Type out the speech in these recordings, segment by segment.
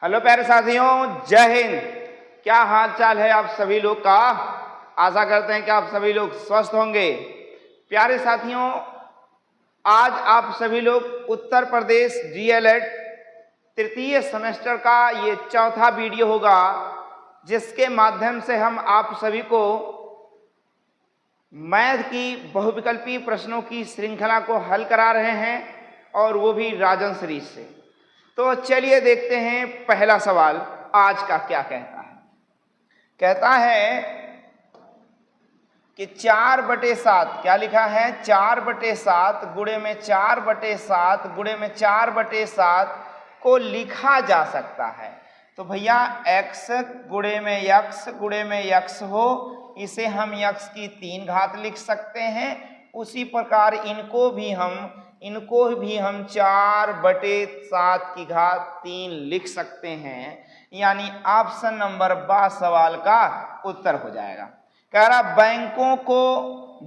Hello प्यारे साथियों, जय हिंद। क्या हाल चाल है आप सभी लोग का। आशा करते हैं कि आप सभी लोग स्वस्थ होंगे। प्यारे साथियों, आज आप सभी लोग उत्तर प्रदेश डीएलएड तृतीय सेमेस्टर का ये चौथा वीडियो होगा, जिसके माध्यम से हम आप सभी को मैथ की बहुविकल्पी प्रश्नों की श्रृंखला को हल करा रहे हैं, और वो भी राजन सीरीज से। तो चलिए देखते हैं पहला सवाल आज का क्या कहता है। कहता है कि 4/7, क्या लिखा है, 4/7 गुणे में 4/7 गुणे में 4/7 को लिखा जा सकता है। तो भैया x गुणे में x गुणे में x हो, इसे हम x की 3 घात लिख सकते हैं। उसी प्रकार इनको भी हम 4/7 की घात 3 लिख सकते हैं। यानी ऑप्शन नंबर 12 सवाल का उत्तर हो जाएगा। कह रहा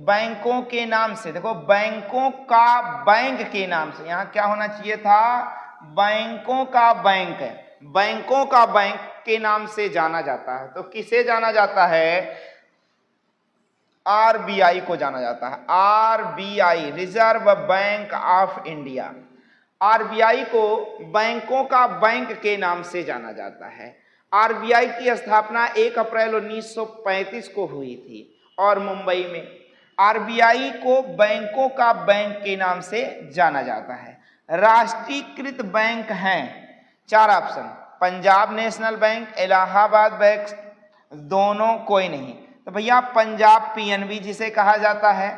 बैंकों के नाम से, देखो बैंकों का बैंक के नाम से, यहां क्या होना चाहिए था, बैंकों का बैंक है, बैंकों का बैंक के नाम से जाना जाता है। तो किसे जाना जाता है, आरबीआई को जाना जाता है। RBI, reserve bank of India. RBI को बैंकों का बैंक के नाम से जाना जाता है। आरबीआई की स्थापना 1 अप्रैल 1935 को हुई थी और मुंबई में। आरबीआई को बैंकों का बैंक के नाम से जाना जाता है। राष्ट्रीयकृत बैंक हैं 4 option, Punjab national bank, Allahabad bank, दोनों कोई नहीं। तो भैया पंजाब पीएनबी जिसे कहा जाता है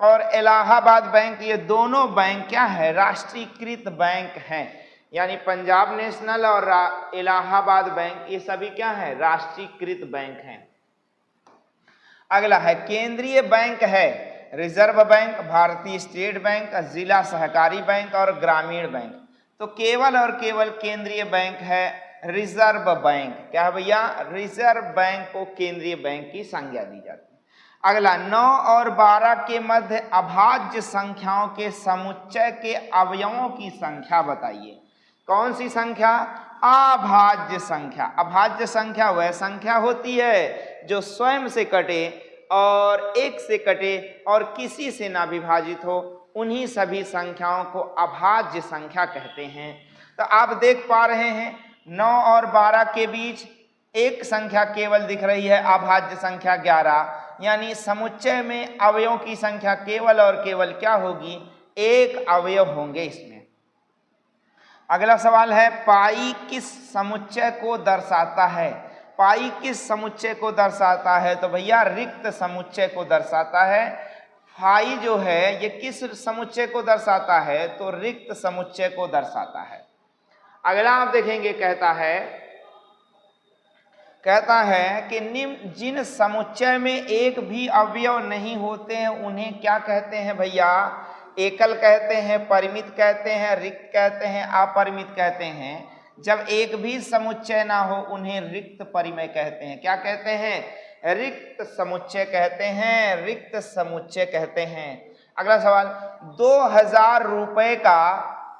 और इलाहाबाद बैंक, ये दोनों बैंक क्या है, राष्ट्रीयकृत बैंक हैं। यानी पंजाब नेशनल और इलाहाबाद बैंक, ये सभी क्या है, राष्ट्रीयकृत बैंक हैं। अगला है केंद्रीय बैंक है, रिजर्व बैंक, भारतीय स्टेट बैंक, जिला सहकारी बैंक और ग्रामीण बैंक। तो केवल और केवल केंद्रीय बैंक है रिजर्व बैंक। क्या है भैया, रिजर्व बैंक को केंद्रीय बैंक की संज्ञा दी जाती है। अगला 9 और 12 के मध्य अभाज्य संख्याओं के समुच्चय के अवयवों की संख्या बताइए। कौन सी संख्या, अभाज्य संख्या। अभाज्य संख्या वह संख्या होती है जो स्वयं से कटे और एक से कटे और किसी से ना विभाजित हो, उन्हीं सभी संख्याओं को अभाज्य संख्या कहते हैं। तो आप देख पा रहे हैं 9 और 12 के बीच एक संख्या केवल दिख रही है, अभाज्य संख्या 11। यानी समुच्चय में अवयवों की संख्या केवल और केवल क्या होगी, एक अवयव होंगे इसमें। अगला सवाल है पाई किस समुच्चय को दर्शाता है। पाई किस समुच्चय को दर्शाता है, तो भैया रिक्त समुच्चय को दर्शाता है। पाई जो है ये किस समुच्चय को दर्शाता है, तो रिक्त समुच्चय को दर्शाता है। अगला आप देखेंगे, कहता है कि निम्न जिन समुच्चय में एक भी अवयव नहीं होते हैं उन्हें क्या कहते हैं भैया, एकल कहते हैं, परिमित कहते हैं, रिक्त कहते हैं, अपरिमित कहते हैं। जब एक भी समुच्चय ना हो उन्हें रिक्त परिमेय कहते हैं। क्या कहते हैं, रिक्त समुच्चय कहते हैं, रिक्त समुच्चय कहते हैं। अगला सवाल, 2000 रुपए का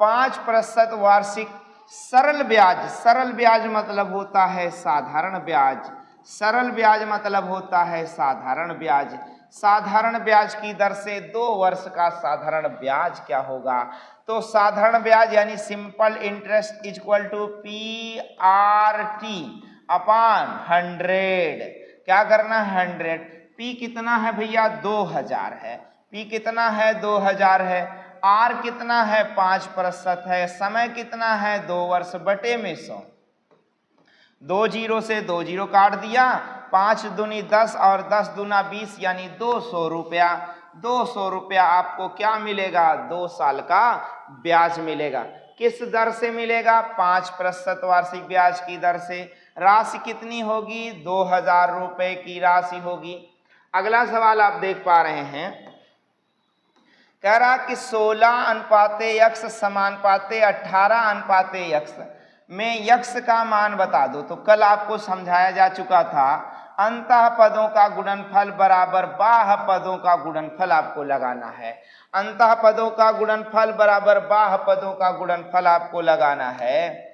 5% वार्षिक सरल ब्याज, सरल ब्याज मतलब होता है साधारण ब्याज, सरल ब्याज मतलब होता है साधारण ब्याज। साधारण ब्याज की दर से 2 वर्ष का साधारण ब्याज क्या होगा, तो साधारण ब्याज यानी simple interest equal to PRT upon 100। क्या करना है, 100। P कितना है भैया, 2000 है। P कितना है, 2000 है। R कितना है, 5% है। समय कितना है, 2 वर्ष बटे में 100। 2 जीरो से 2 जीरो काट दिया, 5 दूनी 10 और 10 दूना 20 यानी 200 रुपया। 200 रुपया आपको क्या मिलेगा, 2 साल का ब्याज मिलेगा। किस दर से मिलेगा, 5% वार्षिक ब्याज की दर से। राशि कितनी होगी, 2000 रुपए की राशि होगी। अगला सवाल आप देख पा रहे हैं, कह रहा कि 16:x समानुपाते 18:x में यक्ष का मान बता दो। तो कल आपको समझाया जा चुका था, अंतः पदों का गुणनफल बराबर बाह्य पदों का गुणनफल आपको लगाना है। अंतः पदों का गुणनफल बराबर बाह्य पदों का गुणनफल आपको लगाना है।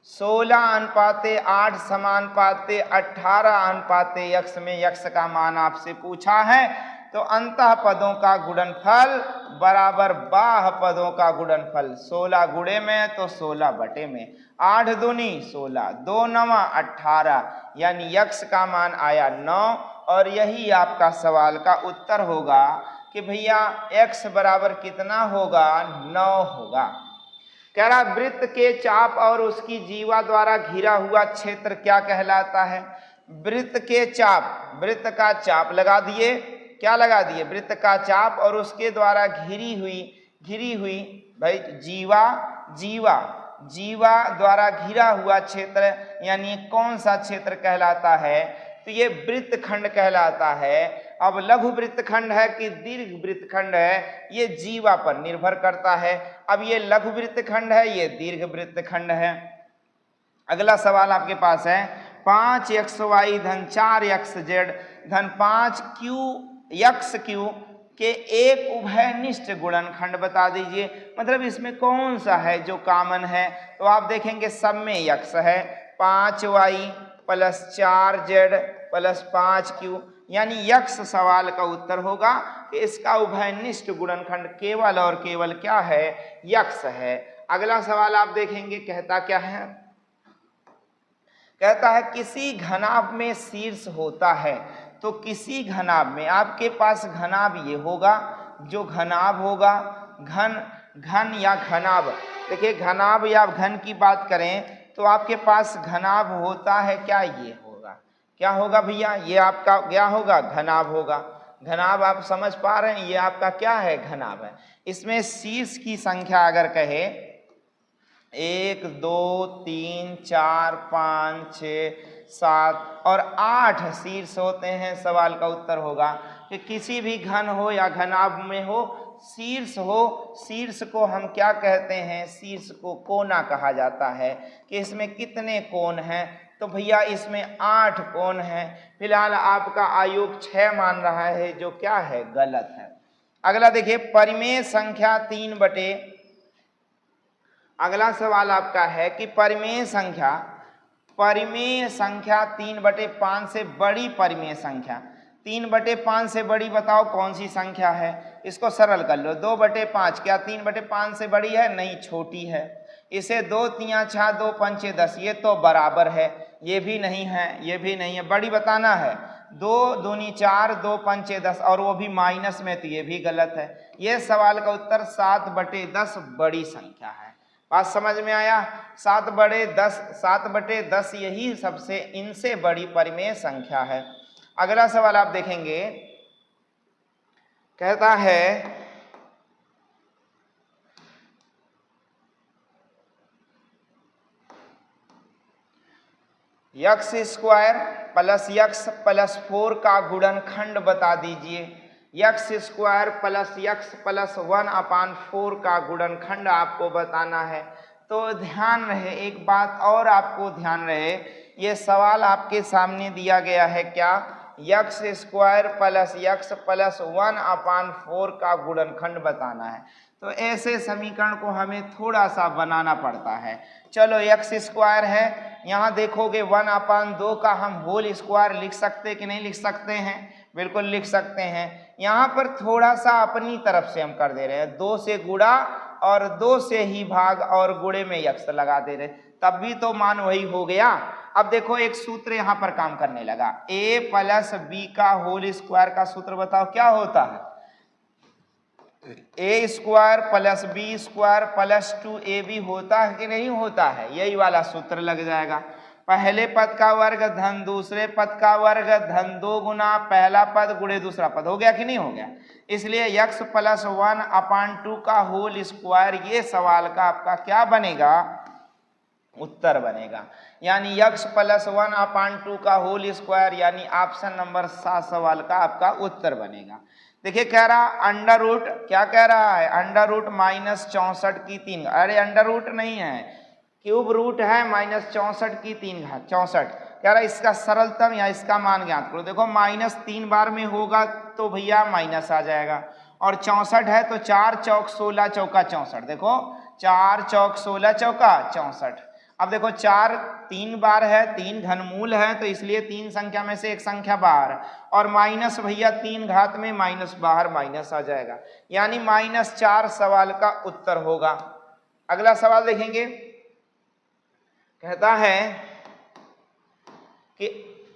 16:8 समानुपाते 18:x में यक्ष का मान आपसे पूछा है, तो अंतः पदों का गुणनफल बराबर बाह्य पदों का गुणनफल। 16 गुणे में तो 16 बटे में, 8 दूनी 16, 2 9 18, यानी यक्ष का मान आया 9। और यही आपका सवाल का उत्तर होगा कि भैया x बराबर कितना होगा, 9 होगा। कह रहा वृत्त के चाप और उसकी जीवा द्वारा घिरा हुआ क्षेत्र क्या कहलाता है। वृत्त के चाप, वृत्त का चाप लगा दिए, क्या लगा दिए, वृत्त का चाप और उसके द्वारा घिरी हुई भाई जीवा द्वारा घिरा हुआ क्षेत्र यानी कौन सा क्षेत्र कहलाता है, तो ये वृत्तखंड कहलाता है। अब लघु वृत्तखंड है कि दीर्घ वृत्तखंड है, ये जीवा पर निर्भर करता है। अब ये लघु वृत्तखंड है, ये दीर्घ वृत्तखंड है। अगला सवाल आपके पास है 5xy धन 4xz धन 5qxq के एक उभयनिष्ठ गुणनखंड बता दीजिए। मतलब इसमें कौन सा है जो कॉमन है, तो आप देखेंगे सब में यक्ष है। 5y plus 4z plus 5q, यानी यक्ष सवाल का उत्तर होगा कि इसका उभयनिष्ठ गुणनखंड केवल और केवल क्या है, यक्ष है। अगला सवाल आप देखेंगे कहता क्या है, कहता है किसी घनाभ में शीर्ष होता है। तो किसी घनाभ में आपके पास घनाभ ये होगा, जो घनाभ होगा घन या घनाभ। देखिए घनाभ या घन की बात करें तो आपके पास घनाभ होता है क्या, ये होगा, क्या होगा भैया, ये आपका क्या होगा, घनाभ होगा। घनाभ आप समझ पा रहे हैं, ये आपका क्या है, घनाभ है। इसमें शीर्ष की संख्या अगर कहे 1 2 3 4 5 6 7 और 8 शीर्ष होते हैं, सवाल का उत्तर होगा कि किसी भी घन हो या घनाभ में हो, शीर्ष हो, शीर्ष को हम क्या कहते हैं, शीर्ष को कोना कहा जाता है। कि इसमें कितने कोण हैं, तो भैया इसमें 8 कोण हैं। फिलहाल आपका आयोग 6 मान रहा है, जो क्या है, गलत है। अगला देखिए परिमेय संख्या 3 बटे, अगला सवाल आपका है कि परिमेय संख्या 3/5 से बड़ी परिमेय संख्या, 3/5 से बड़ी बताओ कौन सी संख्या है। इसको सरल कर लो, 2/5 क्या 3/5 से बड़ी है, नहीं छोटी है। इसे 2 3 6 2 5 10, ये तो बराबर है, ये भी नहीं है, ये भी नहीं है, बड़ी बताना है। 2 दूनी 4 2 5 10 और वो भी माइनस में, तो ये भी गलत है। ये सवाल का उत्तर 7/10 बड़ी संख्या है। बात समझ में आया, 7/10 यही सबसे इनसे बड़ी परिमेय संख्या है। अगला सवाल आप देखेंगे कहता है x square plus x plus 4 का गुणनखंड बता दीजिए। X square plus x plus 1/4 का गुणनखंड आपको बताना है। तो ध्यान रहे, एक बात और आपको ध्यान रहे, ये सवाल आपके सामने दिया गया है क्या, x square plus x plus 1/4 का गुणनखंड बताना है। तो ऐसे समीकरण को हमें थोड़ा सा बनाना पड़ता है। चलो यक्स स्क्वायर है, यहाँ देखोगे 1/2 का हम होल स्क्वायर लिख सकते कि नहीं लिख सकते हैं, बिल्कुल लिख सकते हैं। यहाँ पर थोड़ा सा अपनी तरफ से हम कर दे रहे हैं, 2 से गुणा और 2 से ही भाग और गुणे में यक्स लगा दे रहे, तब भी तो मान वही हो गया। अब देखो एक सूत्र यहाँ पर काम करने लगा, a प्लस बी का होल स्क्वायर का सूत्र बताओ क्या होता है, a square plus b square plus 2ab होता है कि नहीं होता है, यही वाला सूत्र लग जाएगा। पहले पद का वर्ग धन दूसरे पद का वर्ग धन 2 गुना पहला पद गुणे दूसरा पद, हो गया कि नहीं हो गया। इसलिए यक्स प्लस 1/2 का होल स्क्वायर ये सवाल का आपका क्या बनेगा, उत्तर बनेगा। यानी यक्स प्लस 1/2 का होल स्क्वायर यानी ऑप्शन नंबर 7 सवाल का आपका उत्तर बनेगा। देखिए कह रहा अंडर रूट, क्या कह रहा है, अंडर रूट -64 की 3, अरे अंडर रूट नहीं है, क्यूब रूट है -64 की 3 घात 64। कह रहा इसका सरलतम या इसका मान ज्ञात करो। देखो -3 बार में होगा तो भैया माइनस आ जाएगा, और 64 है तो 4 चौक 16 चौका 64, देखो 4 चौक 16 चौका 64। अब देखो 4 3 बार है, 3 घनमूल है, तो इसलिए 3 संख्या में से एक संख्या बाहर, और माइनस भैया 3 घात में माइनस बाहर माइनस आ जाएगा, यानी -4 सवाल का उत्तर होगा। अगला सवाल देखेंगे, कहता है कि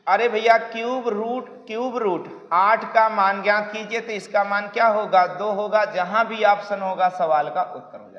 अरे भैया क्यूब रूट 8 का मान ज्ञात कीजिए, तो इसका मान क्या होगा, 2 होगा, जहां भी ऑप्शन होगा सवाल का उत्तर हो जाएगा।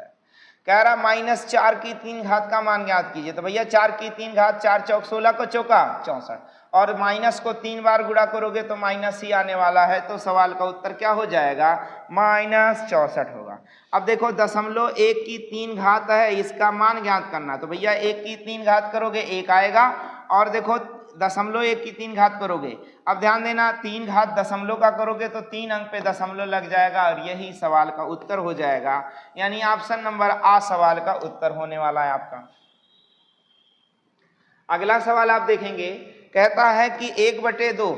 कह रहा -4 की 3 घात का मान ज्ञात कीजिए, तो भैया 4 की 3 घात 4 चौक 16 को चौका 64, और माइनस को 3 बार गुणा करोगे तो माइनस ही आने वाला है, तो सवाल का उत्तर क्या हो जाएगा, -64 होगा। अब देखो 0.1 की 3 घात है, इसका मान ज्ञात करना, तो भैया 1 की 3 घात करोगे 1 आएगा, और देखो 0.1 की 3 घात करोगे, अब ध्यान देना 3 घात दशमलव का करोगे तो 3 अंक पे दशमलव लग जाएगा, और यही सवाल का उत्तर हो जाएगा, यानी ऑप्शन नंबर आ सवाल का उत्तर होने वाला है आपका। अगला सवाल आप देखेंगे, कहता है कि 1/2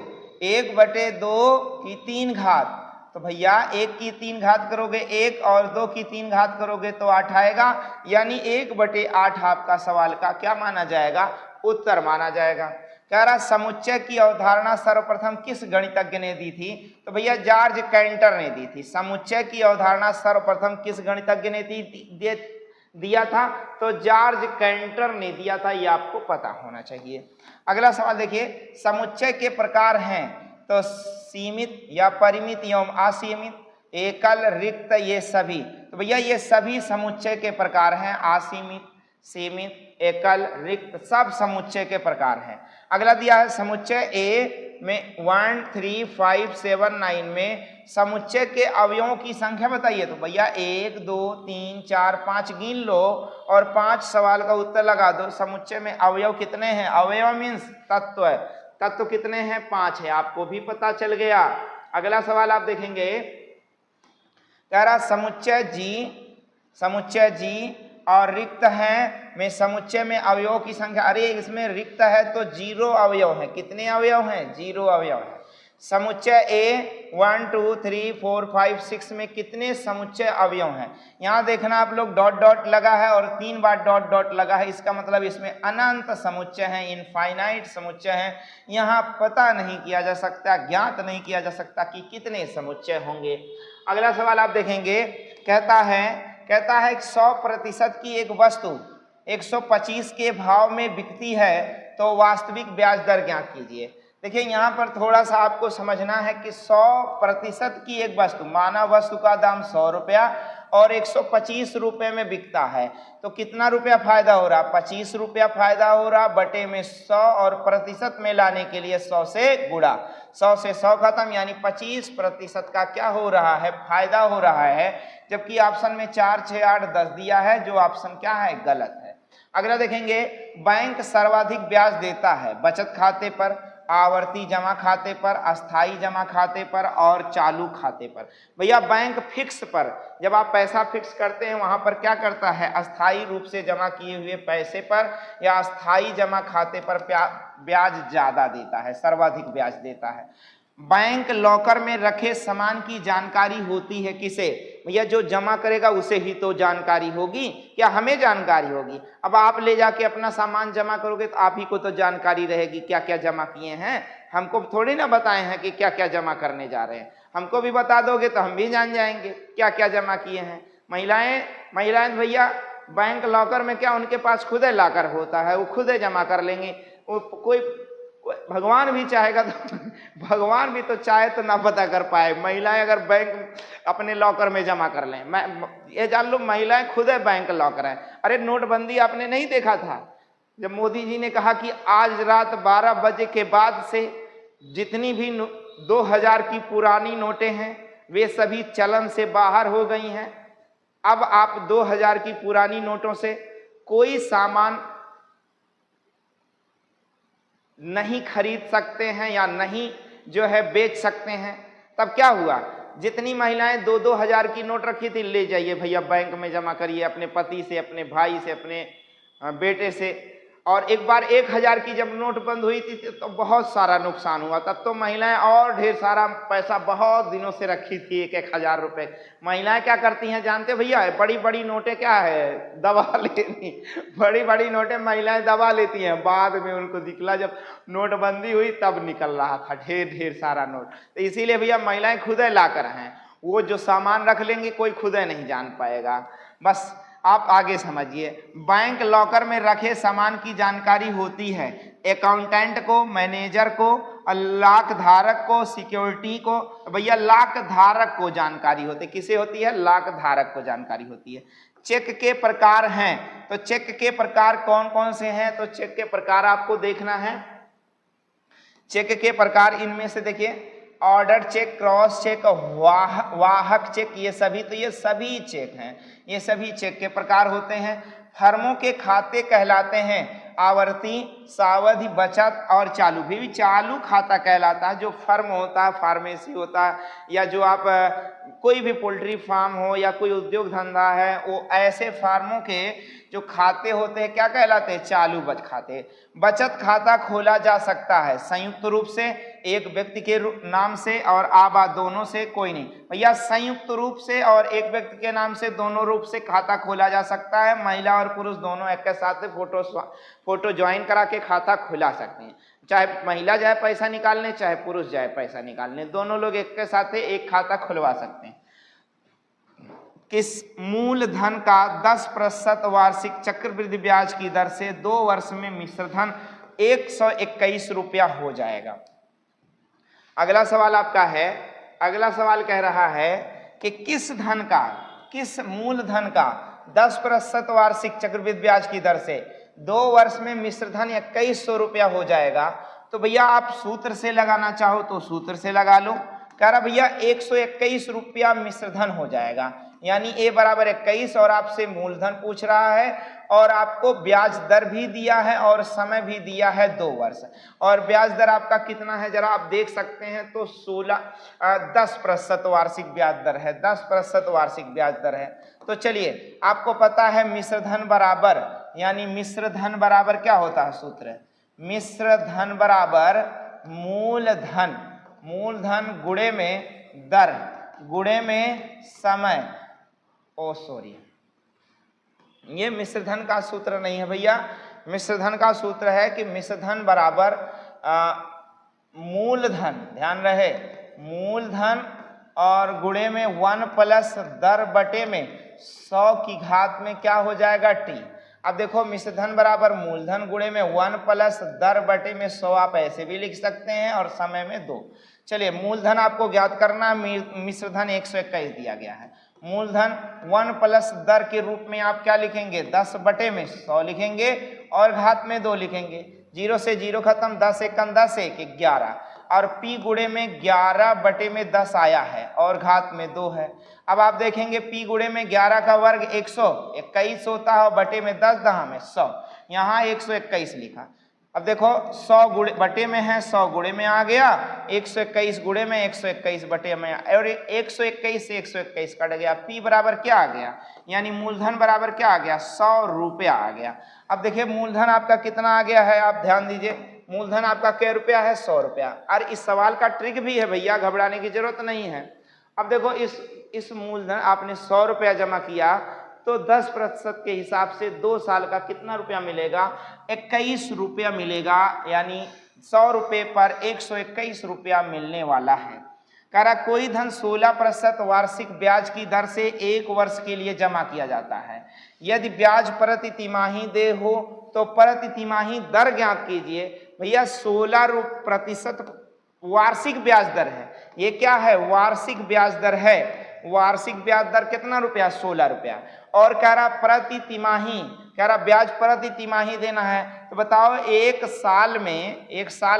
की 3 घात, तो भैया 1 की 3 घात करोगे 1, और 2 की 3 घात करोगे तो 8 आएगा, यानी 1/8 आपका सवाल का क्या माना जाएगा, उत्तर माना जाएगा। कह रहा समुच्चय की अवधारणा सर्वप्रथम किस गणितज्ञ ने दी थी, तो भैया जॉर्ज कैंटर ने दी थी। समुच्चय की अवधारणा सर्वप्रथम किस गणितज्ञ ने दिया था, तो जॉर्ज कैंटर ने दिया था, ये आपको पता होना चाहिए। अगला सवाल देखिए, समुच्चय के प्रकार हैं, तो सीमित या परिमित एवं असीमित, एकल, रिक्त, ये सभी, तो भैया ये सभी समुच्चय के प्रकार हैं, असीमित, सीमित, एकल, रिक्त, सब समुच्चय के प्रकार हैं। अगला दिया है समुच्चय ए में 1 3 5 7 9 में समुच्चय के अवयवों की संख्या बताइए, तो भैया 1 2 3 4 5 गिन लो और 5 सवाल का उत्तर लगा दो। समुच्चय में अवयव कितने हैं, अवयव मीन्स तत्व है, तत्व कितने हैं, 5 है, आपको भी पता चल गया। अगला सवाल आप देखेंगे, कह रहा समुच्चय जी और रिक्त है में समुच्चय में अवयवों की संख्या, अरे इसमें रिक्त है तो 0 अवयव है, कितने अवयव हैं, 0 अवयव है। समुच्चय ए 1 2 3 4 5 6 में कितने समुच्चय अवयव हैं, यहाँ देखना आप लोग डॉट डॉट लगा है और 3 बार डॉट डॉट लगा है, इसका मतलब इसमें अनंत समुच्चय हैं, इनफाइनाइट समुच्चय हैं। यहाँ पता नहीं किया जा सकता, ज्ञात नहीं किया जा सकता कि कितने समुच्चय होंगे। अगला सवाल आप देखेंगे, कहता है 100% की एक वस्तु 125 के भाव में बिकती है, तो वास्तविक ब्याज दर ज्ञात कीजिए। देखिए यहाँ पर थोड़ा सा आपको समझना है कि 100% की एक वस्तु, माना वस्तु का दाम 100 रुपया और 125 रुपये में बिकता है, तो कितना रुपया फायदा हो रहा, 25 रुपया फायदा हो रहा, बटे में 100, और प्रतिशत में लाने के लिए 100 से गुणा, 100 से 100 खत्म, यानी 25% का क्या हो रहा है, फायदा हो रहा है। जबकि ऑप्शन में 4 6 8 10 दिया है, जो ऑप्शन क्या है, गलत है। अगला देखेंगे, बैंक सर्वाधिक ब्याज देता है बचत खाते पर, आवर्ती जमा खाते पर, अस्थाई जमा खाते पर और चालू खाते पर। भैया बैंक फिक्स पर, जब आप पैसा फिक्स करते हैं वहां पर क्या करता है, अस्थाई रूप से जमा किए हुए पैसे पर या अस्थाई जमा खाते पर ब्याज ज्यादा देता है, सर्वाधिक ब्याज देता है। बैंक लॉकर में रखे सामान की जानकारी होती है किसे, भैया जो जमा करेगा उसे ही तो जानकारी होगी, क्या हमें जानकारी होगी। अब आप ले जाके अपना सामान जमा करोगे तो आप ही को तो जानकारी रहेगी क्या क्या जमा किए हैं, हमको थोड़ी ना बताए हैं कि क्या क्या जमा करने जा रहे हैं, हमको भी बता दोगे तो हम भी जान जाएंगे क्या क्या जमा किए हैं। महिलाएं भैया बैंक लॉकर में क्या, उनके पास खुद लॉकर होता है, वो खुद जमा कर लेंगे, कोई भगवान भी चाहेगा तो भगवान भी तो चाहे तो ना पता कर पाए, महिलाएं अगर बैंक अपने लॉकर में जमा कर लें। मैं ये जान लो महिलाएं खुद है बैंक लॉकर है। अरे नोटबंदी आपने नहीं देखा था, जब मोदी जी ने कहा कि आज रात 12 बजे के बाद से जितनी भी 2000 की पुरानी नोटें हैं वे सभी चलन से बाहर हो गई हैं। अब आप 2000 की पुरानी नोटों से कोई सामान नहीं खरीद सकते हैं या नहीं जो है बेच सकते हैं। तब क्या हुआ, जितनी महिलाएं 2-2 हजार की नोट रखी थी, ले जाइए भैया बैंक में जमा करिए, अपने पति से, अपने भाई से, अपने बेटे से। और एक बार 1000 की जब नोट बंद हुई थी तो बहुत सारा नुकसान हुआ। तब तो महिलाएं और ढेर सारा पैसा बहुत दिनों से रखी थी, 1-1000 रुपए। महिलाएं क्या करती हैं जानते भैया, बड़ी बड़ी नोटें क्या है, दबा लेती, बड़ी बड़ी नोटें महिलाएं दबा लेती हैं। बाद में उनको दिखला जब नोटबंदी हुई तब निकल रहा था ढेर ढेर सारा नोट। तो इसीलिए भैया महिलाएं खुद ला कर हैं, वो जो सामान रख लेंगे कोई खुद नहीं जान पाएगा। बस आप आगे समझिए, बैंक लॉकर में रखे सामान की जानकारी होती है अकाउंटेंट को, मैनेजर को, लाख धारक को, सिक्योरिटी को। भैया लाख धारक को जानकारी होती है, किसे होती है, लाख धारक को जानकारी होती है। चेक के प्रकार हैं, तो चेक के प्रकार कौन कौन से हैं, तो चेक के प्रकार आपको देखना है। चेक के प्रकार इनमें से देखिए, ऑर्डर चेक, क्रॉस चेक, वाहक चेक, ये सभी चेक हैं, ये सभी चेक के प्रकार होते हैं। फर्मों के खाते कहलाते हैं आवर्ती, सावधि, बचत और चालू। भी चालू खाता कहलाता है जो फर्म होता है, फार्मेसी होता है, या जो आप कोई भी पोल्ट्री फार्म हो या कोई उद्योग धंधा है, वो ऐसे फार्मों के जो खाते होते हैं क्या कहलाते हैं, चालू खाते। बचत खाता खोला जा सकता है संयुक्त रूप से, एक व्यक्ति के नाम से और आबाद दोनों से, कोई नहीं भैया, संयुक्त रूप से और एक व्यक्ति के नाम से दोनों रूप से खाता खोला जा सकता है। महिला और पुरुष दोनों एक के साथ फोटो ज्वाइन करा के खाता खुला सकते हैं। चाहे महिला जाए पैसा निकालने, चाहे पुरुष जाए पैसा निकालने, दोनों लोग एक के साथ एक खाता खुलवा सकते हैं। किस मूलधन का 10% वार्षिक चक्रवृद्धि ब्याज की दर से 2 वर्ष में मिश्रधन 121 रुपया हो जाएगा। अगला सवाल आपका है, अगला सवाल कह रहा है कि किस मूलधन का 10% वार्षिक चक्रवृद्धि ब्याज की दर से 2 वर्ष में मिश्रधन 2100 रुपया हो जाएगा। तो भैया आप सूत्र से लगाना चाहो तो सूत्र से लगा लो। कह रहा भैया 121 रुपया मिश्रधन हो जाएगा, यानी ए बराबर 21 और आपसे मूलधन पूछ रहा है और आपको ब्याज दर भी दिया है और समय भी दिया है 2 वर्ष। और ब्याज दर आपका कितना है जरा आप देख सकते हैं, तो 10% वार्षिक ब्याज दर है, 10% वार्षिक ब्याज दर है। तो चलिए आपको पता है मिश्रधन बराबर, यानी मिश्रधन बराबर क्या होता है सूत्र, मिश्रधन बराबर मूलधन, मूलधन गुणे में दर गुणे में समय। ओ सॉरी, ये मिश्रधन का सूत्र नहीं है भैया, मिश्रधन का सूत्र है कि मिश्रधन बराबर मूलधन, ध्यान रहे, मूलधन और गुणे में 1 प्लस दर बटे में 100 की घात में क्या हो जाएगा टी। अब देखो मिश्रधन बराबर मूलधन गुणे में 1 प्लस दर बटे में 100 आप ऐसे भी लिख सकते हैं और समय में 2। चलिए मूलधन आपको ज्ञात करना, मिश्रधन 121 दिया गया है। मूलधन 1 प्लस दर के रूप में आप क्या लिखेंगे, 10 बटे में 100 लिखेंगे और घात में 2 लिखेंगे। 0 से 0 खत्म, 10 एकम 10, 1 11 और पी गुणे में 11 बटे में 10 आया है और घात में 2 है। अब आप देखेंगे पी गुणे में 11 का वर्ग 121 होता है और बटे में 10 दहा में 100, यहाँ 121 लिखा। अब देखो 100 गुणे बटे में है, 100 गुणे में आ गया, 121 गुणे में 121 बटे में, और 121 से 121 कट गया। पी बराबर क्या आ गया, यानी मूलधन बराबर क्या आ गया, 100 रुपया आ गया। अब देखिए मूलधन आपका कितना आ गया है, आप ध्यान दीजिए, मूलधन आपका क्या रुपया है, 100 रुपया। और इस सवाल का ट्रिक भी है भैया, घबराने की जरूरत नहीं है। अब देखो इस मूलधन आपने 100 रुपया जमा किया तो 10% के हिसाब से 2 साल का कितना रुपया मिलेगा, 21 रुपया मिलेगा, यानी 100 रुपये पर 121 रुपया मिलने वाला है। कह रहा कोई धन 16% वार्षिक ब्याज की दर से 1 वर्ष के लिए जमा किया जाता है। यदि ब्याज प्रति तिमाही दे हो तो प्रति तिमाही दर ज्ञात कीजिए। भैया 16% वार्षिक ब्याज दर है, ये क्या है, वार्षिक ब्याज दर है। वार्षिक ब्याज दर कितना रुपया, 16 रुपया। और कह रहा प्रति तिमाही, कह रहा ब्याज प्रति तिमाही देना है। तो बताओ एक साल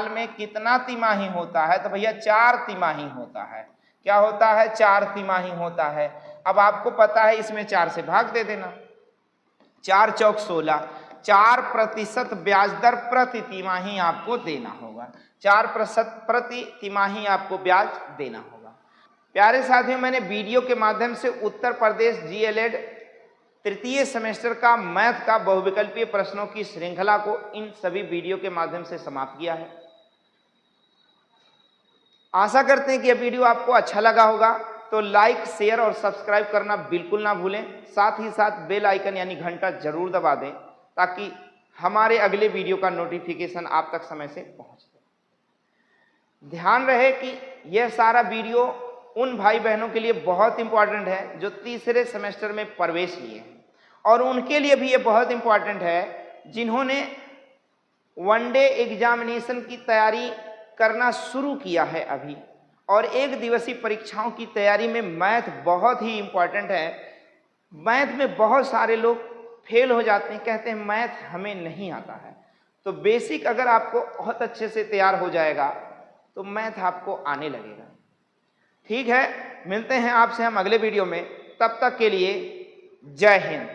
में कितना तिमाही होता है, तो भैया 4 तिमाही होता है। क्या होता है, 4 तिमाही होता है। अब आपको पता है इसमें 4 से भाग दे देना, 4 चौक 16, 4% ब्याज दर प्रति तिमाही आपको देना होगा, 4% प्रति तिमाही आपको ब्याज देना होगा। प्यारे साथियों, मैंने वीडियो के माध्यम से उत्तर प्रदेश जीएलएड तृतीय सेमेस्टर का मैथ का बहुविकल्पीय प्रश्नों की श्रृंखला को इन सभी वीडियो के माध्यम से समाप्त किया है। आशा करते हैं कि यह वीडियो आपको अच्छा लगा होगा, तो लाइक, शेयर और सब्सक्राइब करना बिल्कुल ना भूलें। साथ ही साथ बेल आइकन यानी घंटा जरूर दबा दें ताकि हमारे अगले वीडियो का नोटिफिकेशन आप तक समय से पहुंच जाए। ध्यान रहे कि यह सारा वीडियो उन भाई बहनों के लिए बहुत इंपॉर्टेंट है जो तीसरे सेमेस्टर में प्रवेश लिए हैं, और उनके लिए भी ये बहुत इंपॉर्टेंट है जिन्होंने वनडे एग्जामिनेशन की तैयारी करना शुरू किया है अभी, और एक दिवसीय परीक्षाओं की तैयारी में मैथ बहुत ही इंपॉर्टेंट है। मैथ में बहुत सारे लोग फेल हो जाते हैं, कहते हैं मैथ हमें नहीं आता है। तो बेसिक अगर आपको बहुत अच्छे से तैयार हो जाएगा तो मैथ आपको आने लगेगा। ठीक है, मिलते हैं आपसे हम अगले वीडियो में, तब तक के लिए जय हिंद।